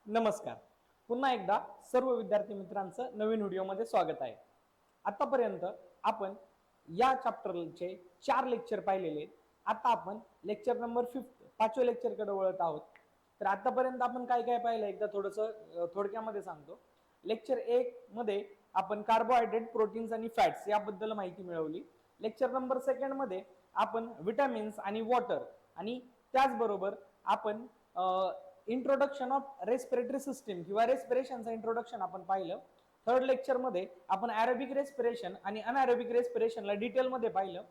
नमस्कार. पुन्हा एकदा सर्व विद्यार्थी मित्रांचं नवीन व्हिडिओमध्ये स्वागत आहे. आतापर्यंत आपण या चॅप्टरचे 4 लेक्चर पाहिलेले आहेत. आता आपण लेक्चर नंबर 5 पाचव्या लेक्चरकडे वळत आहोत. तर आतापर्यंत आपण काय काय पाहिलं एकदा थोडंसं थोडक्यामध्ये सांगतो. लेक्चर 1 मध्ये आपण कार्बोहायड्रेट, प्रोटीन्स आणि फॅट्स याबद्दल माहिती मिळवली. लेक्चर नंबर 2 मध्ये आपण विटामिन्स आणि वॉटर आणि त्याचबरोबर आपण इंट्रोडक्शन ऑफ रेस्पिरेटरी सिस्टीम किंवा रेस्पिरेशनचं इंट्रोडक्शन आपण पाहिलं. थर्ड लेक्चर मध्ये आपण ॲरोबिक रेस्पिरेशन आणि अनॲरोबिक रेस्पिरेशनला डिटेलमध्ये पाहिलं.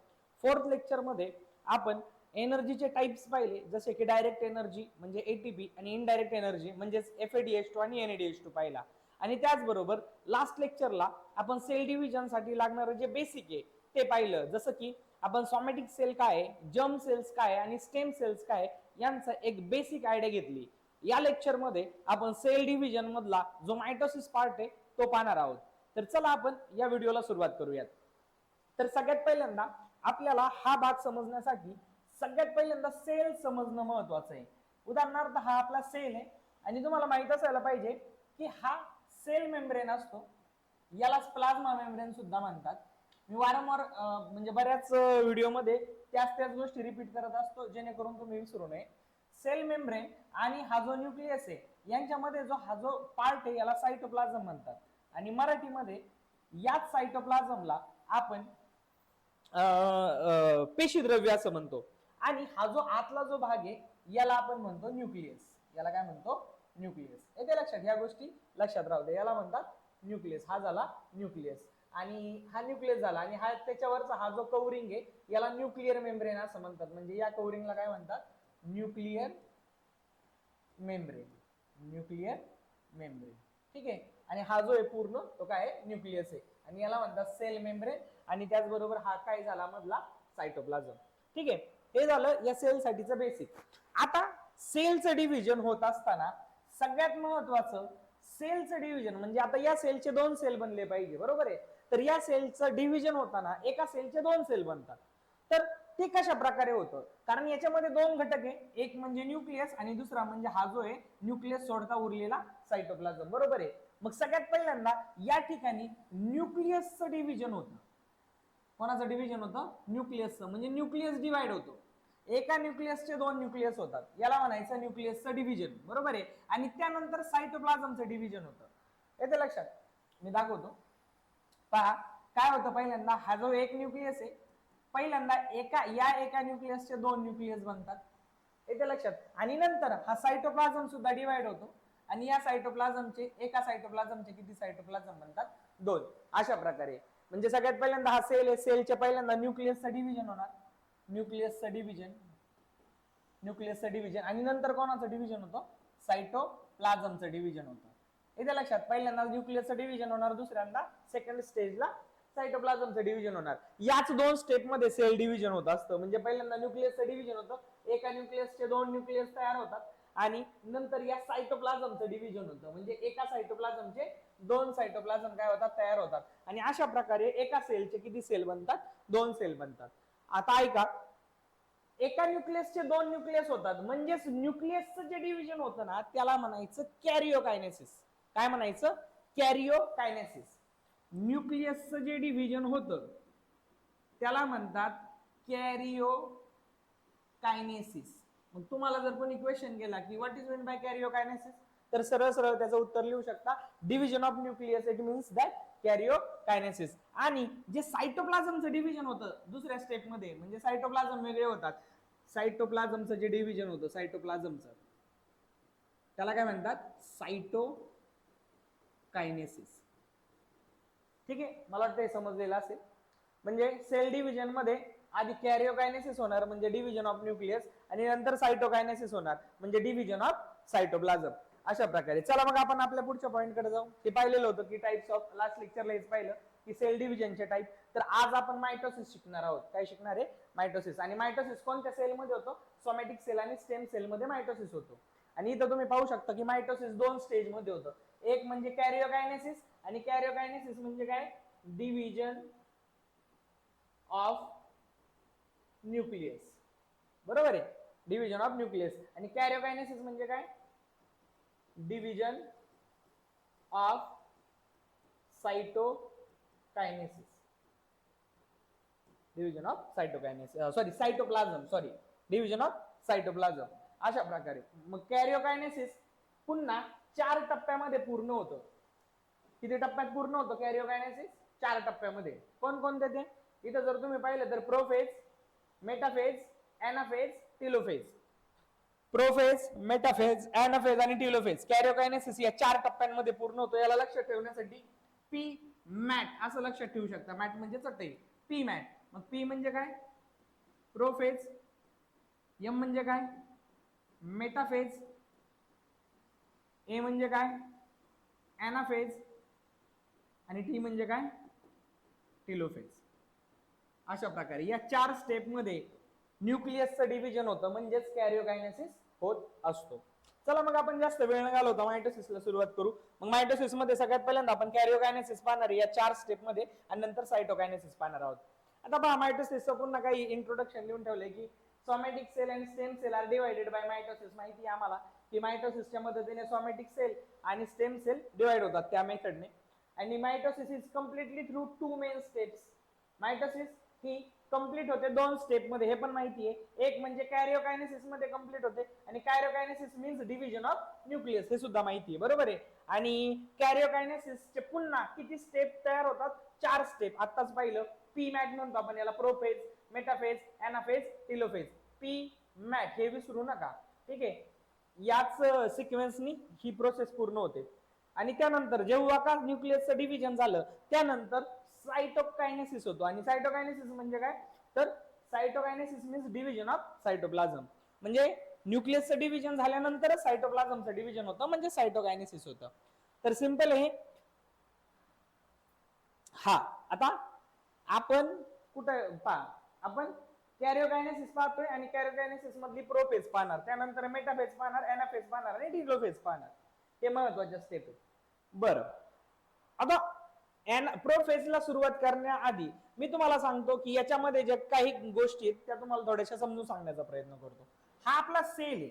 फोर्थ लेक्चर मध्ये आपण एनर्जीचे टाइप्स पाहिले, जसे की डायरेक्ट एनर्जी म्हणजे एटीपी आणि इनडायरेक्ट एनर्जी म्हणजेच FADH2 आणि NADH2 पाहिला. आणि त्याचबरोबर लास्ट लेक्चरला आपण सेल डिव्हिजनसाठी लागणारं जे बेसिक आहे ते पाहिलं, जसं की आपण सोमॅटिक सेल काय आहे, जर्म सेल्स काय आहे आणि स्टेम सेल्स काय आहे यांचा एक बेसिक आयडिया घेतली. या लेक्चर मध्ये आपण सेल डिव्हिजन मधला जो मायटोसिस पार्ट आहे तो पाहणार आहोत. तर चला आपण या व्हिडिओला सुरुवात करूयात. तर सगळ्यात पहिल्यांदा आपल्याला हा भाग समजण्यासाठी सगळ्यात पहिल्यांदा सेल समजणं महत्वाचं आहे. उदाहरणार्थ हा आपला सेल आहे आणि तुम्हाला माहित असायला पाहिजे की हा सेल मेम्ब्रेन असतो, यालाच प्लाझ्मा मेम्ब्रेन सुद्धा म्हणतात. मी वारंवार म्हणजे बऱ्याच व्हिडिओमध्ये त्याच गोष्टी रिपीट करत असतो जेणेकरून तुम्ही विसरू नये. सेल मेम्ब्रेन आणि हा जो न्यूक्लियस आहे यांच्यामध्ये जो हा जो पार्ट आहे याला सायटोप्लाझम म्हणतात आणि मराठीमध्ये याच सायटोप्लाझमला आपण पेशीद्रव्य असं म्हणतो. आणि हा जो आतला जो भाग आहे याला आपण म्हणतो न्यूक्लियस. याला काय म्हणतो? न्यूक्लियस. येते लक्षात? या गोष्टी लक्षात राहू दे. याला म्हणतात न्यूक्लियस. हा झाला न्यूक्लियस आणि हा न्यूक्लियस झाला आणि हा त्याच्यावरचा हा जो कवरिंग आहे याला न्यूक्लिअर मेम्ब्रेन असं म्हणतात. म्हणजे या कवरिंगला काय म्हणतात? Nuclear membrane. Nuclear membrane. ठीक आहे. आणि हा जो आहे पूर्ण तो काय आहे? न्यूक्लियस आहे आणि याला म्हणतात सेल मेम्ब्रेन. आणि त्याचबरोबर हा काय झाला मधला? सायटोप्लाझम. ठीक आहे. हे झालं या सेल साठीचं बेसिक. आता सेलचं डिव्हिजन होत असताना सगळ्यात महत्वाचं सेलचं डिव्हिजन म्हणजे आता या सेलचे 2 सेल बनले पाहिजे, बरोबर आहे. तर या सेलचं डिव्हिजन होताना एका सेलचे 2 सेल बनतात. तर ते कशा प्रकारे होतं? कारण याच्यामध्ये 2 घटक आहे, एक म्हणजे न्यूक्लियस आणि दुसरा म्हणजे हा जो आहे न्यूक्लियस सोडता उरलेला सायटोप्लाझम, बरोबर आहे. मग सगळ्यात पहिल्यांदा या ठिकाणी न्यूक्लियसचं डिव्हिजन होतं. कोणाचं डिव्हिजन होतं? न्यूक्लियसचं. म्हणजे न्यूक्लियस डिवाइड होतो. एका न्यूक्लियसचे 2 न्यूक्लियस होतात, याला म्हणायचं न्यूक्लियसचं डिव्हिजन, बरोबर आहे. आणि त्यानंतर सायटोप्लाझमचं डिव्हिजन होतं. येते लक्षात? मी दाखवतो. पहा काय होतं. पहिल्यांदा हा जो एक न्यूक्लियस आहे, पहिल्यांदा एका न्यूक्लियसचे 2 न्यूक्लियस बनतात. येते लक्षात? आणि नंतर हा सायटोप्लाझम सुद्धा डिवाइड होतो आणि या सायटोप्लाझमचे एका सायटोप्लाझमचे किती सायटोप्लाझम बनतात? 2. अशा प्रकारे म्हणजे सगळ्यात पहिल्यांदा हा सेल आहे, सेलच्या पहिल्यांदा न्यूक्लियसचं डिव्हिजन होणार. न्यूक्लियसचं डिव्हिजन आणि नंतर कोणाचं डिव्हिजन होतं? सायटोप्लाझमचं डिव्हिजन होतं. येते लक्षात? पहिल्यांदा न्यूक्लियसचं डिव्हिजन होणार, दुसऱ्यांदा सेकंड स्टेजला सायटोप्लाझमचं डिव्हिजन होणार. याच 2 स्टेप मध्ये सेल डिव्हिजन होत असतं. म्हणजे पहिल्यांदा न्यूक्लियसचं डिव्हिजन होतं, एका न्यूक्लियसचे 2 न्यूक्लियस तयार होतात आणि नंतर या सायटोप्लाझमचं डिव्हिजन होतं. म्हणजे एका सायटोप्लाझमचे 2 सायटोप्लाझम काय होतात? तयार होतात. आणि अशा प्रकारे एका सेलचे किती सेल बनतात? 2 सेल बनतात. आता ऐका, एका न्यूक्लियसचे 2 न्यूक्लियस होतात म्हणजेच न्यूक्लियसचं जे डिव्हिजन होतं ना त्याला म्हणायचं कॅरिओकायनेसिस. काय म्हणायचं? कॅरिओकायनेसिस. न्यूक्लियसचं जे डिव्हिजन होतं त्याला म्हणतात कॅरिओकायनेसिस. मग तुम्हाला जर कोणी क्वेश्चन केला की व्हॉट इज मीन बाय कॅरिओकायनेसिस, तर सरळ सरळ त्याचं उत्तर लिहू शकता, division of nucleus it means that कॅरिओकायनेसिस. आणि जे सायटोप्लाझमचं डिव्हिजन होतं दुसऱ्या स्टेप मध्ये, म्हणजे सायटोप्लाझम वेगळे होतात. सायटोप्लाझमचं जे डिव्हिजन होतं सायटोप्लाझमचं त्याला काय म्हणतात? सायटोकायनेसिस. ठीक आहे. मला वाटतं हे समजलेलं असेल. म्हणजे सेल डिव्हिजन मध्ये आधी कॅरिओकायनेसिस होणार म्हणजे डिव्हिजन ऑफ न्यूक्लियस आणि नंतर सायटोकायनेसिस होणार म्हणजे डिव्हिजन ऑफ सायटोप्लाझम. अशा प्रकारे चला मग आपण आपल्या पुढच्या पॉईंटकडे जाऊ. हे पाहिलेलं होतं की टाइप्स ऑफ, लास्ट लेक्चरला हेच पाहिलं की सेल डिव्हिजनचे टाइप. तर आज आपण मायटोसिस शिकणार आहोत. काय शिकणार आहे? मायटोसिस. आणि मायटोसिस कोणत्या सेलमध्ये होतो? सोमॅटिक सेल आणि स्टेम सेलमध्ये मायटोसिस होतो. आणि इथं तुम्ही पाहू शकता की मायटोसिस 2 स्टेज मध्ये होतं. एक म्हणजे कॅरिओकायनेसिस आणि कॅरिओकायनेसिस म्हणजे काय? डिव्हिजन ऑफ न्यूक्लियस, बरोबर आहे. Division of nucleus. आणि कॅरिओकायनेसिस म्हणजे काय? Division of cytokinesis, division of cytokinesis, sorry cytoplasm, sorry division of cytoplasm. अशा प्रकारे मग कॅरिओकायनेसिस पुन्हा 4 टप्प्यामध्ये पूर्ण होतं. किती टप्प्यात पूर्ण होतं कॅरिओकायनेसिस? 4 टप्प्यामध्ये. कोणकोणते ते? इथं जर तुम्ही पाहिलं तर prophase, metaphase, anaphase, telophase. Prophase, metaphase, anaphase आणि टेलोफेज कॅरिओकायनेसिस या 4 टप्प्यांमध्ये पूर्ण होतो. याला लक्षात ठेवण्यासाठी पी मॅट असं लक्षात ठेवू शकता. मॅट म्हणजे चटई. P mat. मग पी म्हणजे काय? प्रोफेज. एम म्हणजे काय? मेटाफेज. ए म्हणजे काय? एनाफेज. आणि टी म्हणजे काय? टेलोफेज. अशा प्रकारे या 4 स्टेप मध्ये न्यूक्लियसचं डिव्हिजन होतं, म्हणजेच कॅरिओकायनेसिस होत असतो. चला मग आपण जास्त वेळ न घालवता मायटोसिसला सुरुवात करू. मग मायटोसिस मध्ये सगळ्यात पहिल्यांदा आपण कॅरिओकायनेसिस पाहणार या 4 स्टेप मध्ये आणि नंतर सायटोकायनेसिस पाहणार आहोत. आता पहा मायटोसिसचं पुन्हा काही इंट्रोडक्शन लिहून ठेवलंय की somatic cell and stem cell are divided by mitosis. माहिती आहे आम्हाला की मायटोसिसच्या मदतीने सोमॅटिक सेल आणि स्टेम सेल डिवाइड होतात त्या मेथडने. आणि mitosis is completely through 2 main steps. Mitosis ही कंप्लीट होते 2 स्टेप मध्ये, हे पण माहिती आहे. एक म्हणजे कॅरिओकायनेसिस मध्ये कंप्लीट होते आणि कॅरिओकायनेसिस मीन्स डिव्हिजन ऑफ न्यूक्लियस, हे सुद्धा माहिती आहे. बरोबर आहे. आणि कॅरिओकायनेसिसचे पुन्हा किती स्टेप तयार होतात? 4 स्टेप. आत्ताच पाहिलं पी मॅट म्हणतो आपण याला. Prophase, metaphase, anaphase, telophase. P MAT हे विसरू नका. ठीक आहे. याच सिक्वेन्सनी ही प्रोसेस पूर्ण होते. आणि त्यानंतर जेव्हा का न्यूक्लियसचं डिव्हिजन झालं त्यानंतर सायटोकायनेसिस होतो. आणि सायटोकायनेसिस म्हणजे काय? तर cytokinesis means division of cytoplasm. म्हणजे न्यूक्लियसचं डिव्हिजन झाल्यानंतरच सायटोप्लाझमचं डिव्हिजन होतं, म्हणजे सायटोकायनेसिस होतं. तर सिंपल आहे. हा आता आपण कुठं पहा, आपण कॅरिओकायनेसिस पाहतोय आणि कॅरिओकायनेसिस मधली प्रोफेज पाहणार, त्यानंतर मेटाफेज पाहणार, एनाफेज पाहणार आणि टेलोफेज पाहणार. हे महत्वाचे स्टेप आहे. बरं, आता प्रोफेजला सुरुवात करण्याआधी मी तुम्हाला सांगतो की याच्यामध्ये जे काही गोष्टी आहेत त्या तुम्हाला थोड्याशा समजून सांगण्याचा प्रयत्न करतो. हा आपला सेल आहे.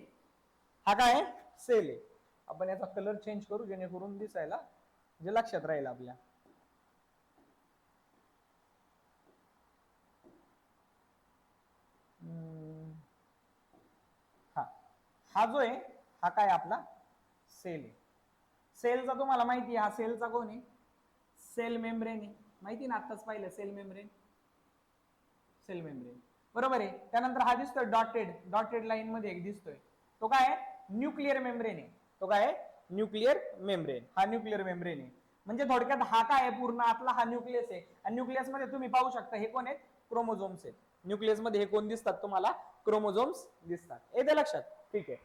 हा काय आहे? सेल आहे. आपण याचा कलर चेंज करू जेणेकरून दिसायला जे लक्षात राहील आपल्या. हा जो आहे हा काय आपला सेल आहे. सेलचा तुम्हाला माहिती आहे, हा सेलचा कोण आहे? सेल मेम्ब्रेन आहे. माहिती ना, आत्ताच पाहिलं सेल मेम्ब्रेन. सेल मेम्ब्रेन बरोबर आहे. त्यानंतर हा दिसतोय डॉटेड लाईन मध्ये एक दिसतोय, तो काय आहे? न्यूक्लिअर मेम्ब्रेन आहे. तो काय आहे? Nuclear membrane. हा न्यूक्लिअर मेम्ब्रेन आहे. म्हणजे थोडक्यात हा काय आहे? पूर्ण आतला हा न्यूक्लियस आहे. आणि न्यूक्लियस मध्ये तुम्ही पाहू शकता हे कोण आहेत? क्रोमोझोम्स आहेत. न्यूक्लियस मध्ये हे कोण दिसतात तुम्हाला? क्रोमोझोम्स दिसतात. येते लक्षात? ठीक आहे.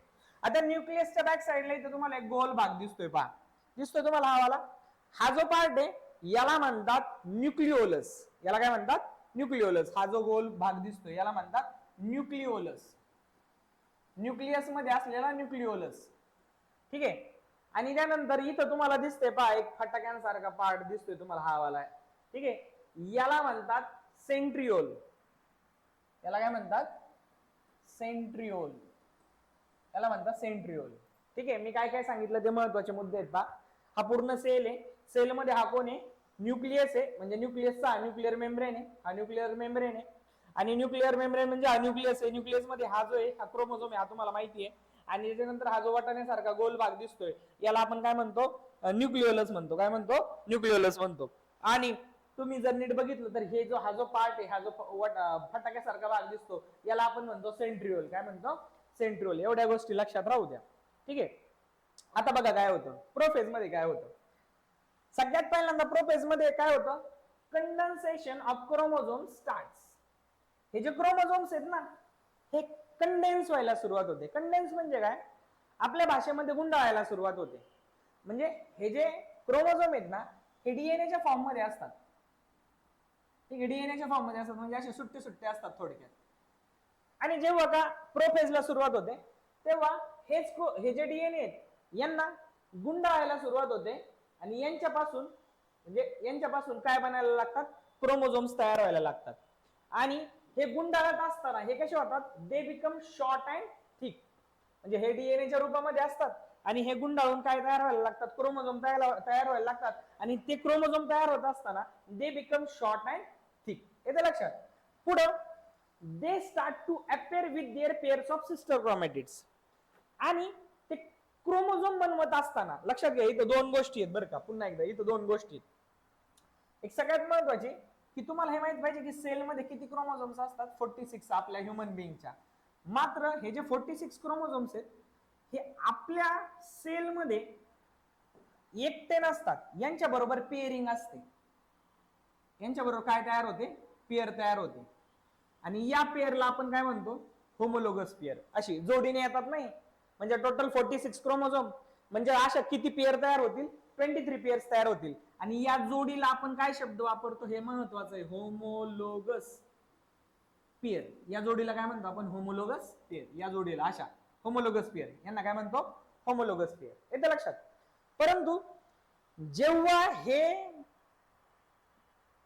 आता न्यूक्लियसच्या बॅक साइडला इथे तुम्हाला एक गोल भाग दिसतोय, पहा. दिसतोय तुम्हाला हा वाला? हा जो पार्ट आहे याला म्हणतात न्यूक्लिओलस. याला काय म्हणतात? न्यूक्लिओलस. हा जो गोल भाग दिसतोय याला म्हणतात न्यूक्लिओलस. न्यूक्लियस मध्ये असलेला न्यूक्लिओलस. ठीक आहे. आणि त्यानंतर इथं तुम्हाला दिसतंय पहा एक फटाक्यांसारखा पार्ट दिसतोय तुम्हाला हा वाला. ठीक आहे. याला म्हणतात सेंट्रिओल. याला काय म्हणतात? सेंट्रिओल. याला म्हणतात सेंट्रिओल. ठीक आहे. मी काय काय सांगितलं ते महत्वाचे मुद्दे आहेत पहा. हा पूर्ण सेल आहे. सेल मध्ये हा कोण आहे? न्यूक्लियस आहे. म्हणजे न्यूक्लियसचा न्यूक्लिअर मेम्ब्रेन आहे. हा न्यूक्लिअर मेम्ब्रेन आहे. आणि न्यूक्लिअर मेम्ब्रेन म्हणजे हा न्यूक्लियस आहे. न्यूक्लियस मध्ये हा जो आहे हा क्रोमोझोम आहे, हा तुम्हाला माहिती आहे. आणि त्याच्यानंतर हा जो वाटाण्यासारखा गोल भाग दिसतोय याला आपण काय म्हणतो? न्यूक्लिओलस म्हणतो. काय म्हणतो? न्यूक्लिओलस म्हणतो. आणि तुम्ही जर नीट बघितलं तर हे जो हा जो पार्ट आहे, हा जो फटाक्यासारखा भाग दिसतो याला आपण म्हणतो सेंट्रिओल. काय म्हणतो? सेंट्रिओल. एवढ्या गोष्टी लक्षात राहू द्या. ठीक आहे. आता बघा काय होतं प्रोफेज मध्ये. काय होतं सगळ्यात पहिल्यांदा प्रोफेज मध्ये? काय होतं? Condensation of chromosome starts. हे जे क्रोमोझोम्स आहेत ना हे कंडेन्स व्हायला सुरुवात होते. कंडेन्स म्हणजे काय? आपल्या भाषेमध्ये गुंडाळायला सुरुवात होते. म्हणजे हे जे क्रोमोझोम आहेत ना हे डीएनएच्या फॉर्म मध्ये असतात. ठीक आहे. डीएनएच्या फॉर्म मध्ये असतात म्हणजे असे सुट्टे सुट्टे असतात थोडक्यात. आणि जेव्हा का प्रोफेजला सुरुवात होते तेव्हा हे जे डीएनए आहेत यांना गुंडाळायला सुरुवात होते आणि यांच्यापासून काय बनायला लागतात? क्रोमोझोम्स तयार व्हायला लागतात. आणि हे गुंडाळत असताना हे कसे होतात? दे बिकम शॉर्ट अँड थिक. म्हणजे हे डीएनएच्या रूपामध्ये असतात आणि हे गुंडाळून काय तयार व्हायला लागतात, क्रोमोझोम तयार व्हायला लागतात, आणि ते क्रोमोझोम तयार होत असताना they become short and thick. येते लक्षात. पुढं they start to appear with their pairs of sister chromatids. आणि ते क्रोमोझोम बनवत असताना लक्षात घ्या, इथं दोन गोष्टी आहेत बरं का, पुन्हा एकदा इथं दोन गोष्टी आहेत. एक सगळ्यात महत्वाची की तुम्हाला हे माहित पाहिजे की सेलमध्ये किती क्रोमोझोम्स असतात, 46 आपल्या ह्युमन बिंगच्या. मात्र हे जे 46 क्रोमोझोम्स आहेत हे आपल्या सेलमध्ये एकटे नसतात, यांच्या बरोबर पेअरिंग असते. यांच्या बरोबर काय तयार होते, पेअर तयार होते. आणि या पेअरला आपण काय म्हणतो, होमोलोगस पेअर. अशी जोडीने येतात नाही, म्हणजे टोटल 46 क्रोमोझोम म्हणजे अशा किती पेअर तयार होतील, 23 पेअर्स तयार होतील. आणि या जोडीला आपण काय शब्द वापरतो हे महत्वाचं आहे, होमोलोगस पेअर. या जोडीला काय म्हणतो आपण, होमोलोगस पेअर. या जोडीला अशा होमोलोगस पेअर, यांना काय म्हणतो, होमोलोगस पेअर. येते लक्षात. परंतु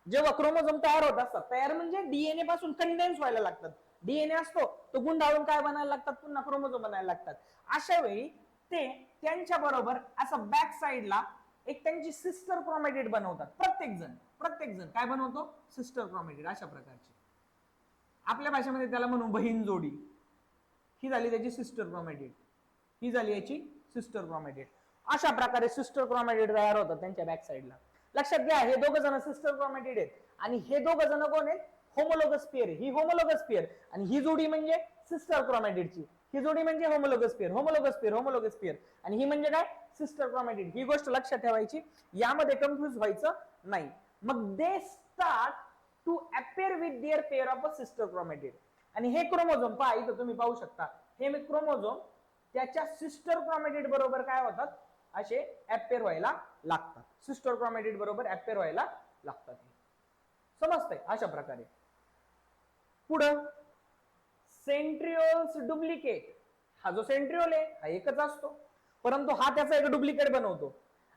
जेव्हा क्रोमोझोम तयार होत असतात, तयार म्हणजे डीएनए पासून कंडेन्स व्हायला लागतात. डीएनए असतो तो गुंडाळून काय बनायला लागतात, पुन्हा क्रोमोझोम बनायला लागतात. अशा वेळी ते त्यांच्या बरोबर असं बॅक साइडला एक त्यांची सिस्टर क्रोमॅटिड बनवतात. प्रत्येक जण काय बनवतो, सिस्टर क्रोमॅटिड अशा प्रकारची. आपल्या भाषेमध्ये त्याला म्हणून बहीण जोडी. ही झाली त्याची सिस्टर क्रोमॅटिड, ही झाली याची सिस्टर क्रोमॅटिड. अशा प्रकारे सिस्टर क्रोमॅटिड तयार होतात त्यांच्या बॅक साइडला. लक्षात घ्या, हे दोघ जण सिस्टर क्रोमॅटिड आहेत आणि हे दोघ जण कोण आहेत, होमोलोगस पेअर. ही होमोलोगस पेअर आणि ही जोडी म्हणजे सिस्टर क्रोमॅटिडची. ही जोडी म्हणजे homologous pair, homologous pair, homologous pair. आणि ही म्हणजे काय, सिस्टर क्रोमॅटिड. ही गोष्ट लक्षात ठेवायची, यामध्ये कन्फ्युज व्हायचं नाही. मग they start to appear with their pair of a sister chromatid. आणि हे क्रोमोझोम पहा, इथं तुम्ही पाहू शकता, हे क्रोमोझोम त्याच्या सिस्टर क्रोमॅटिड बरोबर काय होतात, असे अपियर व्हायला लागतात. सिस्टर क्रोमॅटिड बरोबर अपियर व्हायला लागतात. समजतंय अशा प्रकारे. पुढं सेंट्रिओल्स डुप्लिकेट. हा जो सेंट्रिओल आहे हा एकच असतो, परंतु हा त्याचा एक डुप्लिकेट बनवतो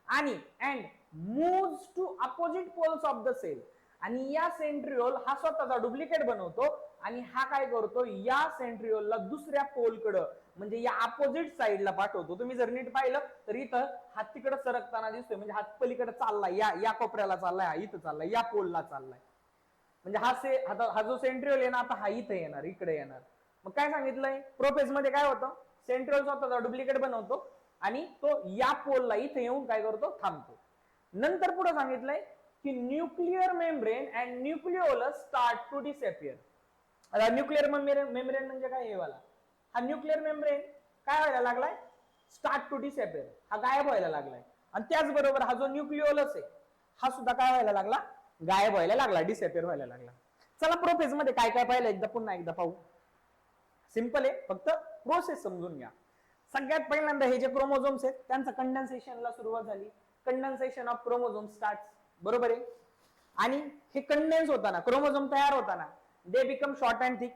आणि and moves to opposite poles of the cell. आणि या सेंट्रिओल हा स्वतःचा डुप्लिकेट बनवतो आणि हा काय करतो, या सेंट्रिओलला दुसऱ्या पोलकडे म्हणजे या अपोजिट साइडला पाठवतो. तुम्ही जर नीट पाहिलं तर इथं हात तिकडे सरकताना दिसतोय, म्हणजे हात पलीकडे चाललाय, या कोपऱ्याला चाललाय, हा इथं चाललाय, या पोलला चाललाय. म्हणजे हा जो सेंट्रिओल आहे ना, आता हा इथे येणार, इकडे येणार. मग काय सांगितलंय, प्रोफेज मध्ये काय होतं, सेंट्रिओल स्वतःचा डुप्लिकेट बनवतो आणि तो या पोलला इथे येऊन काय करतो, थांबतो. नंतर पुढे सांगितलंय की nuclear membrane and nucleolus start to disappear. आता न्यूक्लियर मेम्ब्रेन म्हणजे काय, हे वाला हा न्यूक्लियर मेम्ब्रेन काय व्हायला लागलाय, स्टार्ट टू डिसअपियर, हा गायब व्हायला लागलाय. आणि त्याचबरोबर हा जो न्यूक्लिओलस आहे हा सुद्धा काय व्हायला लागला, गायब व्हायला लागला, डिसअपियर व्हायला लागला. चला प्रोफेज मध्ये काय काय पाहिलं पुन्हा एकदा पाहू. सिंपल आहे, फक्त प्रोसेस समजून घ्या. सगळ्यात पहिल्यांदा हे जे क्रोमोझोम्स आहेत त्यांचं कंडेन्सेशनला सुरुवात झाली. कंडेन्सेशन ऑफ क्रोमोझोम स्टार्ट, बरोबर आहे. आणि हे कंडेन्स होताना, क्रोमोझोम तयार होताना they become short and thick,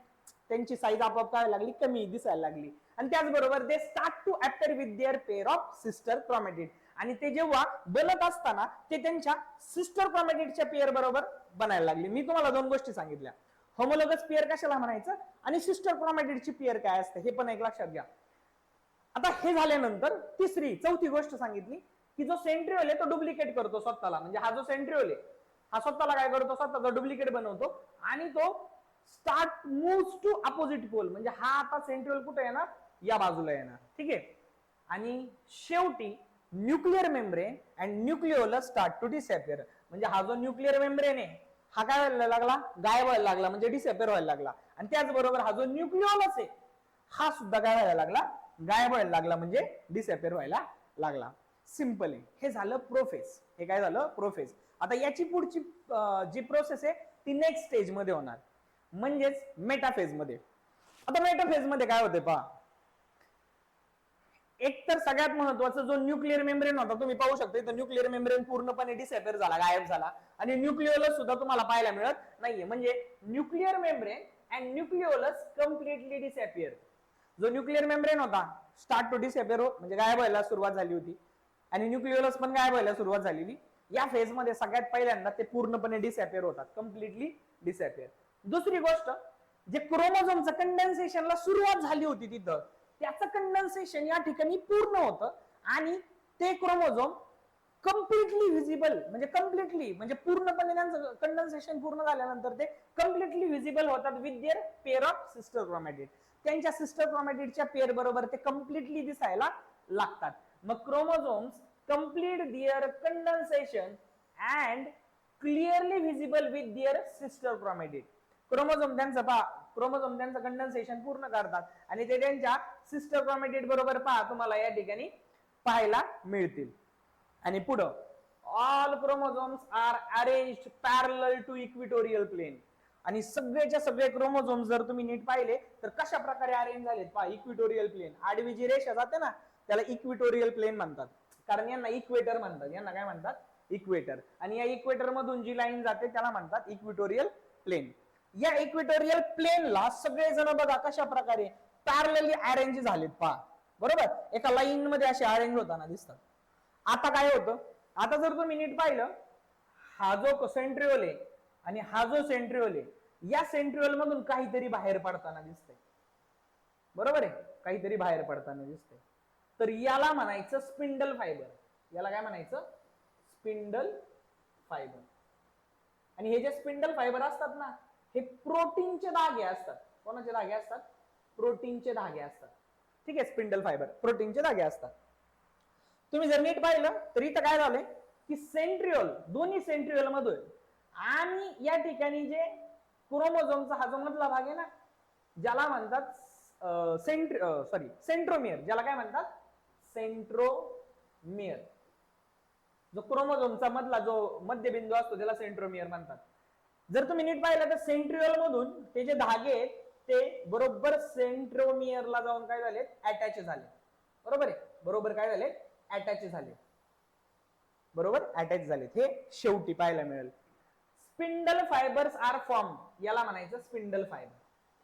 त्यांची साईज आपोआप काय लागली, कमी दिसायला लागली. आणि त्याचबरोबर they start to appear with their pair of sister chromatid. आणि ते जेव्हा बनत असताना ते त्यांच्या सिस्टर क्रोमॅटिडच्या पेअर बरोबर बनायला लागले. मी तुम्हाला दोन गोष्टी सांगितल्या, होमोलोगस पेअर कशाला म्हणायचं आणि सिस्टर क्रोमॅटिडची पेअर काय असते हे पण एक लक्षात घ्या. आता हे झाल्यानंतर चौथी गोष्ट सांगितली की जो सेंट्रिओल आहे तो डुप्लिकेट करतो स्वतःला. म्हणजे हा जो सेंट्रिओल आहे हा स्वतःला काय करतो, स्वतःचा डुप्लिकेट बनवतो आणि तो start moves to opposite pole. म्हणजे हा आता सेंट्रिओल कुठे येणार, या बाजूला येणार, ठीक आहे. आणि शेवटी nuclear membrane and nucleolus start to disappear. म्हणजे हा जो न्यूक्लियर मेम्ब्रेन आहे हा काय व्हायला लागला, गायब व्हायला लागला, म्हणजे डिसअपियर व्हायला लागला. आणि त्याचबरोबर हा जो न्यूक्लिओलस आहे हा सुद्धा काय व्हायला लागला, गायब व्हायला लागला, म्हणजे डिसअपियर व्हायला लागला. सिंपल आहे. हे झालं प्रोफेज. हे काय झालं, प्रोफेज. आता याची पुढची जी प्रोसेस आहे ती नेक्स्ट स्टेज मध्ये होणार, म्हणजेच मेटाफेज मध्ये. आता मेटाफेज मध्ये काय होते पहा, एक तर सगळ्यात महत्वाचं जो न्यूक्लियर मेम्ब्रेन होता, तुम्ही पाहू शकता इथं न्यूक्लियर मेम्ब्रेन पूर्णपणे डिसअपियर झाला, गायब झाला. आणि न्यूक्लिओलस सुद्धा तुम्हाला पाहायला मिळत नाहीये. म्हणजे nuclear membrane and nucleolus completely disappear. जो न्यूक्लियर मेम्ब्रेन होता स्टार्ट टू डिसअपियर, म्हणजे गायब व्हायला सुरुवात झाली होती, आणि न्यूक्लिओलस पण गायब व्हायला सुरुवात झालेली. या फेज मध्ये सगळ्यात पहिल्यांदा ते पूर्णपणे डिसअपियर होतात, कम्प्लिटली डिसअपियर. दुसरी गोष्ट, जे क्रोमोझोमचं कंडेन्सेशनला सुरुवात झाली होती तिथं, त्याचं कंडेन्सेशन या ठिकाणी पूर्ण होतं आणि ते क्रोमोझोम कम्प्लिटली व्हिजिबल म्हणजे पूर्णपणे त्यांचं कंडेन्सेशन पूर्ण झाल्यानंतर ते कम्प्लिटली व्हिजिबल होतात with their pair of sister chromatid. त्यांच्या सिस्टर क्रोमॅटिडच्या पेअर बरोबर ते कम्प्लिटली दिसायला लागतात. मग chromosomes complete their condensation and clearly visible with their sister chromatid. Chromosome त्यांचं कंडेन्सेशन पूर्ण करतात आणि ते त्यांच्या सिस्टर क्रोमॅटिड बरोबर तुम्हाला या ठिकाणी पाहायला मिळतील. आणि पुढं all chromosomes are arranged parallel to equatorial plane. आणि सगळेच्या सगळे क्रोमोझोम्स जर तुम्ही नीट पाहिले तर कशा प्रकारे अरेंज झालेत पहा. इक्विटोरियल प्लेन, आडवी जी रेषा जाते ना त्याला इक्विटोरियल प्लेन म्हणतात, कारण यांना इक्वेटर म्हणतात. यांना काय म्हणतात? इक्वेटर. आणि या इक्वेटर मधून जी लाईन जाते त्याला म्हणतात इक्विटोरियल प्लेन. या इक्विटोरियल प्लेनला सगळेजण बघा कशा प्रकारे पॅरलली अरेंज झालेत पहा. बरोबर, एका लाईन मध्ये असे अरेंज होताना दिसतात. आता काय होतं, आता जर तुम्ही नीट पाहिलं, हा जो सेंट्रिओल आहे आणि हा जो सेंट्रिओल आहे, या सेंट्रिओल मधून काहीतरी बाहेर पडताना दिसतंय. बरोबर आहे, काहीतरी बाहेर पडताना दिसतंय. तर याला म्हणायचं स्पिंडल फायबर. याला काय म्हणायचं? Spindle fibre. आणि हे जे स्पिंडल फायबर असतात ना, हे प्रोटीनचे धागे असतात. कोणाचे धागे असतात? प्रोटीनचे धागे असतात. ठीक आहे, स्पिंडल फायबर प्रोटीनचे धागे असतात. तुम्ही जर नीट पाहिलं तर इथं काय झालंय की सेंट्रिओल, दोन्ही सेंट्रिओल मधून आणि या ठिकाणी जे क्रोमोझोमचा हा जो मधला भाग आहे ना, ज्याला म्हणतात सेंट्रोमियर. ज्याला काय म्हणतात? सेंट्रोमियर. जो क्रोमोझोमचा मधला जो मध्यबिंदू असतो त्याला सेंट्रोमियर म्हणतात. जर तुम्ही नीट पाहिलं तर सेंट्रिओल मधून ते जे धागे आहेत ते बरोबर सेंट्रोमियरला जाऊन काय झाले? अटॅच झाले. बरोबर आहे, बरोबर काय झाले? अटॅच झाले. बरोबर, अटॅच झाले. हे शेवटी पाहायला मिळेल. Spindle fibres are form. याला म्हणायचं स्पिंडल फायबर.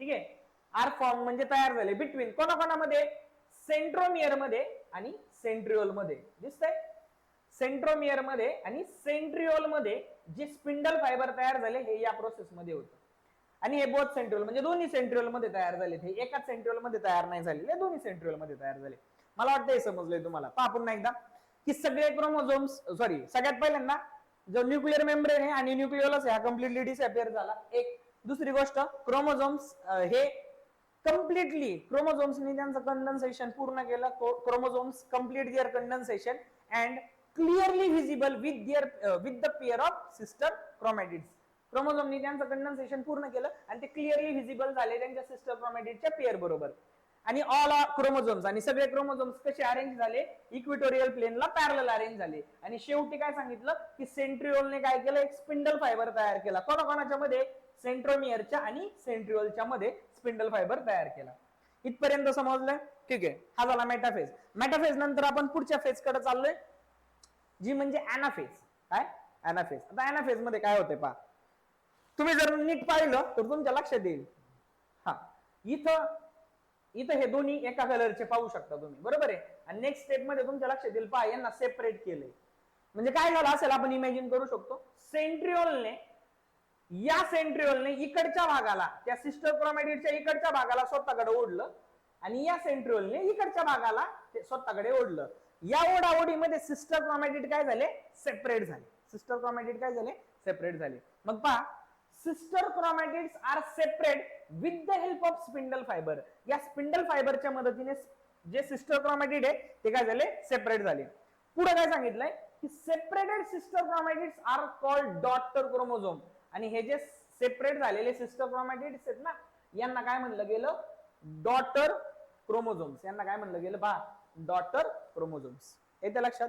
ठीक आहे, आर फॉर्म म्हणजे तयार झाले बिटवीन कोणाकोणामध्ये? सेंट्रोमियर मध्ये आणि सेंट्रिओल मध्ये. दिसतंय? सेंट्रोमियर मध्ये आणि सेंट्रिओल मध्ये जे स्पिंडल फायबर तयार झाले हे या प्रोसेस मध्ये होतं. आणि हे बोथ सेंट्रिओल म्हणजे दोन्ही सेंट्रिओल मध्ये तयार झाले. हे एकाच सेंट्रिओल मध्ये तयार नाही झालेले, दोन्ही सेंट्रिओल मध्ये तयार झाले. मला वाटतं हे समजलंय तुम्हाला. पहा पुन्हा एकदा की सगळे क्रोमोझोम्स सगळ्यात पहिल्यांदा जो न्यूक्लिअर मेम्ब्रेन आहे आणि न्यूक्लिओलस हा कम्प्लिटली डिसअपिअर झाला. एक दुसरी गोष्ट, क्रोमोझोम्स हे कम्प्लिटली क्रोमोझोम्सनी त्यांचं कंडेन्सेशन पूर्ण केलं. Chromosomes complete their condensation and clearly visible with the pair of sister chromatids. क्रोमोझोमनी त्यांचं कंडेन्सेशन पूर्ण केलं आणि ते क्लिअरली व्हिजिबल झाले त्यांच्या सिस्टर क्रोमॅटिडच्या पेअर बरोबर. आणि ऑल क्रोमोझोम्स आणि सगळे क्रोमोझोम्स कसे अरेंज झाले? इक्विटोरियल प्लेनला पॅरलल अरेंज झाले. आणि शेवटी काय सांगितलं की सेंट्रिओलने काय केलं? एक स्पिंडल फायबर तयार केला. कोणाकोणाच्या मध्ये? सेंट्रोमियरच्या आणि सेंट्रिओलच्या मध्ये स्पिंडल फायबर तयार केला. इथपर्यंत समजलं? ठीक आहे, हा झाला मेटाफेज. मेटाफेज नंतर आपण पुढच्या फेज कडे चाललोय, जी म्हणजे अॅनाफेज. काय? अॅनाफेज. आता अॅनाफेज मध्ये काय होते पहा. तुम्ही जर नीट पाहिलं तर तुमच्या लक्षात येईल. हा, इथं हे दोन्ही एका कलरचे पाहू शकता तुम्ही. बरोबर आहे. आणि नेक्स्ट स्टेप मध्ये तुमच्या लक्षात येईल पहा यांना सेपरेट केलंय. म्हणजे काय झालं असेल आपण इमॅजिन करू शकतो. सेंट्रिओलने इकडच्या भागाला, त्या सिस्टर क्रोमॅटिडच्या इकडच्या भागाला स्वतःकडे ओढलं आणि या सेंट्रिओलने इकडच्या भागाला स्वतःकडे ओढलं. या ओढाओढीमध्ये सिस्टर क्रोमॅटिड काय झाले? सेपरेट झाले. सिस्टर क्रोमॅटिड काय झाले? सेपरेट झाले. मग पहा, sister chromatids are separate with the help of spindle fibre. या स्पिंडल फायबरच्या मदतीने जे सिस्टर क्रोमॅटिड आहे ते काय झाले? सेपरेट झाले. पुढे काय सांगितलंय की separated sister chromatids are called daughter chromosome. आणि हे जे सेपरेट झालेले सिस्टर क्रोमॅटिड्स आहेत ना, यांना काय म्हणलं गेलं? Daughter chromosomes. यांना काय म्हणलं गेलं पहा? Daughter chromosomes. येते लक्षात?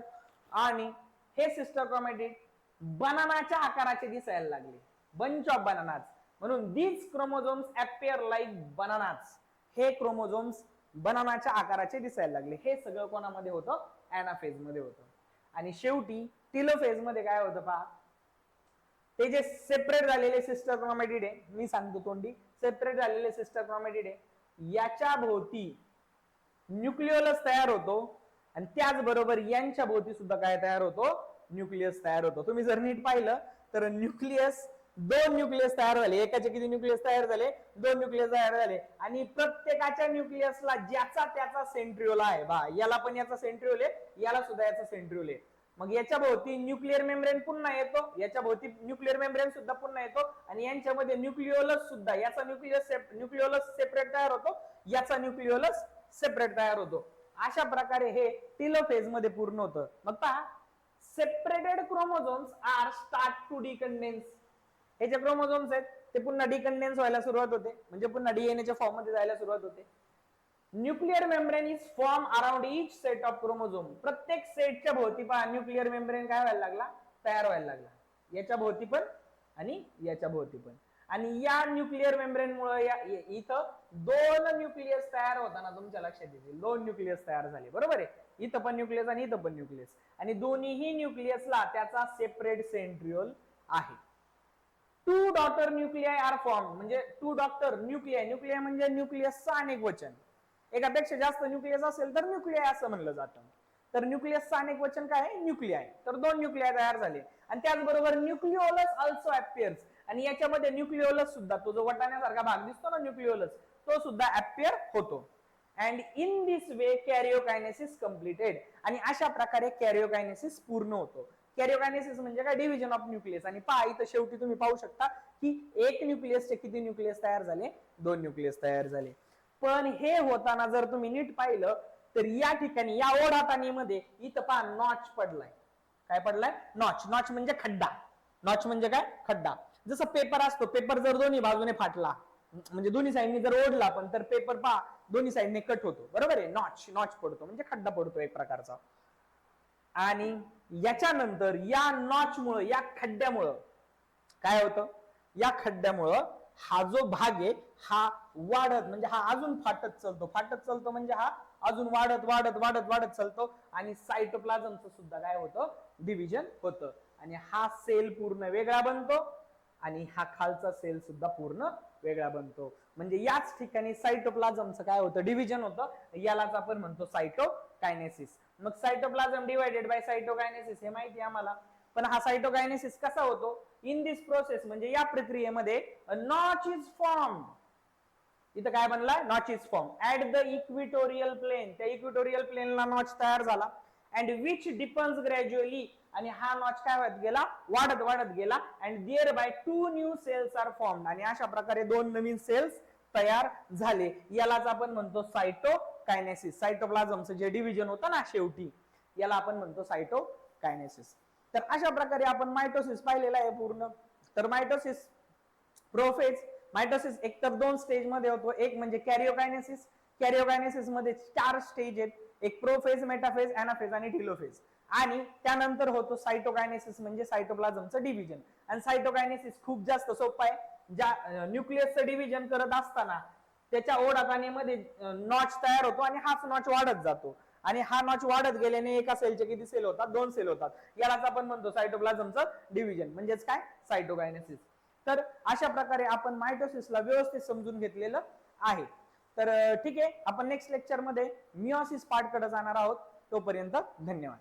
आणि हे सिस्टर क्रोमॅटिड बनानाच्या आकाराचे दिसायला लागले. Bunch of bananas. म्हणून these chromosomes appear like bananas. हे क्रोमोझोम्स बनानाच्या आकाराचे दिसायला लागले. हे सगळं कोणामध्ये होतं? अॅनाफेज मध्ये होतं. आणि शेवटी टेलोफेज मध्ये काय होतं पहा, ते जे सेपरेट झालेले सिस्टर क्रोमॅटिड आहे, मी सांगतो तोंडी, सेपरेट झालेले सिस्टर क्रोमॅटिड आहे, याच्या भोवती न्यूक्लिओलस तयार होतो आणि त्याचबरोबर यांच्या भोवती सुद्धा काय तयार होतो? न्यूक्लियस तयार होतो. तुम्ही जर नीट पाहिलं तर न्यूक्लियस दोन न्यूक्लियस तयार झाले. एकाचे किती न्यूक्लियस तयार झाले? दोन न्यूक्लियस तयार झाले. आणि प्रत्येकाच्या न्यूक्लियसला ज्याचा त्याचा सेंट्रिओल आहे बा, याला पण याचा सेंट्रिओल आहे, याला सुद्धा याचा सेंट्रिओल आहे. मग याच्या भोवती न्यूक्लिअर मेम्ब्रेन पुन्हा येतो, याच्या भोवती न्यूक्लिअर मेम्ब्रेन सुद्धा पुन्हा येतो, आणि यांच्यामध्ये न्यूक्लिओलस सुद्धा, याचा न्यूक्लिओलस सेपरेट तयार होतो, याचा न्यूक्लिओलस सेपरेट तयार होतो. अशा प्रकारे हे टेलोफेज मध्ये पूर्ण होतं. मग पहा, separated chromosomes are start to decondense. हे जे क्रोमोझोम्स आहेत ते पुन्हा डिकंडेन्स व्हायला सुरुवात होते, म्हणजे पुन्हा डीएनएच्या फॉर्म मध्ये जायला सुरुवात होते. Nuclear membrane is form around each set of chromosome. प्रत्येक सेटच्या भोवती पहा न्यूक्लिअर मेम्ब्रेन काय व्हायला लागला? तयार व्हायला लागला. याच्या भोवती पण आणि याच्या भोवती पण. आणि या न्यूक्लिअर मेम्ब्रेन मुळे इथं दोन न्यूक्लियस तयार होताना तुमच्या लक्षात येतील, दोन न्यूक्लियस तयार झाले, बरोबर आहे. इथं पण न्यूक्लियस आणि इथं पण न्यूक्लियस, आणि दोन्हीही न्यूक्लियसला त्याचा सेपरेट सेंट्रिओल आहे. Two daughter nuclei are form. म्हणजे टू डॉटर न्यूक्लियाय, न्यूक्लियाय म्हणजे न्यूक्लियसचं अनेक वचन. एकापेक्षा जास्त न्यूक्लियस असेल तर न्यूक्लियाय असं म्हणलं जातं. तर न्यूक्लियसचं अनेक वचन काय आहे? न्यूक्लियाय. तर दोन न्यूक्लियाय तयार झाले. आणि त्याचबरोबर न्यूक्लिओलस ऑल्सो अपियर्स. आणि याच्यामध्ये न्यूक्लिओलस सुद्धा, तो जो वटाण्यासारखा भाग दिसतो ना न्यूक्लिओलस, तो सुद्धा अपियर होतो. And in this way कॅरिओकायनेसिस completed. आणि अशा प्रकारे कॅरिओकायनेसिस पूर्ण होतो. कॅरिओकायनेसिस म्हणजे काय? Division of nucleus. आणि पहा इथं शेवटी तुम्ही पाहू शकता की एक न्यूक्लियसचे किती न्यूक्लियस तयार झाले? दोन न्यूक्लियस तयार झाले. पण हे होताना जर तुम्ही नीट पाहिलं तर या ठिकाणी या ओढाताणीमध्ये इथं पहा नॉच पडलाय. काय पडलाय? नॉच. नॉच म्हणजे खड्डा. नॉच म्हणजे काय? खड्डा. जसं पेपर असतो, पेपर जर दोन्ही बाजूने फाटला, म्हणजे दोन्ही साईडने जर ओढला पण, तर पेपर पहा दोन्ही साईडने कट होतो, बरोबर आहे. नॉच, नॉच पडतो म्हणजे खड्डा पडतो एक प्रकारचा. आणि याच्यानंतर या नॉच मुळे, या खड्ड्यामुळं काय होतं? या खड्ड्यामुळं हा जो भाग आहे हा वाढत, म्हणजे हा अजून फाटत चालतो. फाटत चालतो म्हणजे हा अजून वाढत वाढत वाढत वाढत चालतो. आणि सायटोप्लाझमचं सुद्धा काय होतं? डिव्हिजन होतं. आणि हा सेल पूर्ण वेगळा बनतो, आणि हा खालचा सेल सुद्धा पूर्ण वेगळा बनतो. म्हणजे याच ठिकाणी सायटोप्लाझमचं काय होतं? डिव्हिजन होतं. यालाच आपण म्हणतो सायटोकायनेसिस. मग सायटोप्लाझम डिवायडेड बाय सायटोकायनेसिस हे माहिती आहे आम्हाला. पण हा सायटोकायनेसिस कसा होतो? इन दिस प्रोसेस, म्हणजे या प्रक्रियेमध्ये नॉच इज फॉर्म. इथं काय बनलाय? Notch is form at the equatorial plane. त्या इक्विटोरियल प्लेनला नॉच तयार झाला. And which deepens gradually. आणि हा नॉच काय होत गेला? वाढत वाढत गेला. And thereby two new cells are form. आणि अशा प्रकारे दोन नवीन सेल्स तयार झाले. यालाच आपण म्हणतो सायटोकायनेसिस. सायटोप्लाझमचं जे डिव्हिजन होतं ना शेवटी, याला आपण म्हणतो सायटोकायनेसिस. तर अशा प्रकारे आपण मायटोसिस पाहिलेला आहे पूर्ण. तर मायटोसिस, प्रोफेज, मायटोसिस एकतर दोन स्टेज मध्ये होतो. एक म्हणजे कॅरिओकायनेसिस. कॅरिओकायनेसिस मध्ये 4 स्टेज आहेत. एक प्रोफेज, मेटाफेज, एनाफेज आणि टेलोफेज. आणि त्यानंतर होतो सायटोकायनेसिस, म्हणजे सायटोप्लाझमचं डिव्हिजन. आणि सायटोकायनेसिस खूप जास्त सोपं आहे. ज्या न्यूक्लियसचं डिव्हिजन करत असताना त्याच्या ओढाताणीमध्ये नॉच तयार होतो, आणि हाच नॉच वाढत जातो. आणि हा नॉच वाढत गेल्याने एका सेलचे किती सेल होतात? 2 सेल होतात. यालाच आपण म्हणतो सायटोप्लाझमचं डिव्हिजन, म्हणजेच काय? सायटोकायनेसिस. तर अशा प्रकारे आपण मायटोसिसला व्यवस्थित समजून घेतलेलं आहे. तर ठीक आहे, आपण नेक्स्ट लेक्चर मध्ये मिओसिस पार्ट कडे जाणार आहोत. तोपर्यंत धन्यवाद.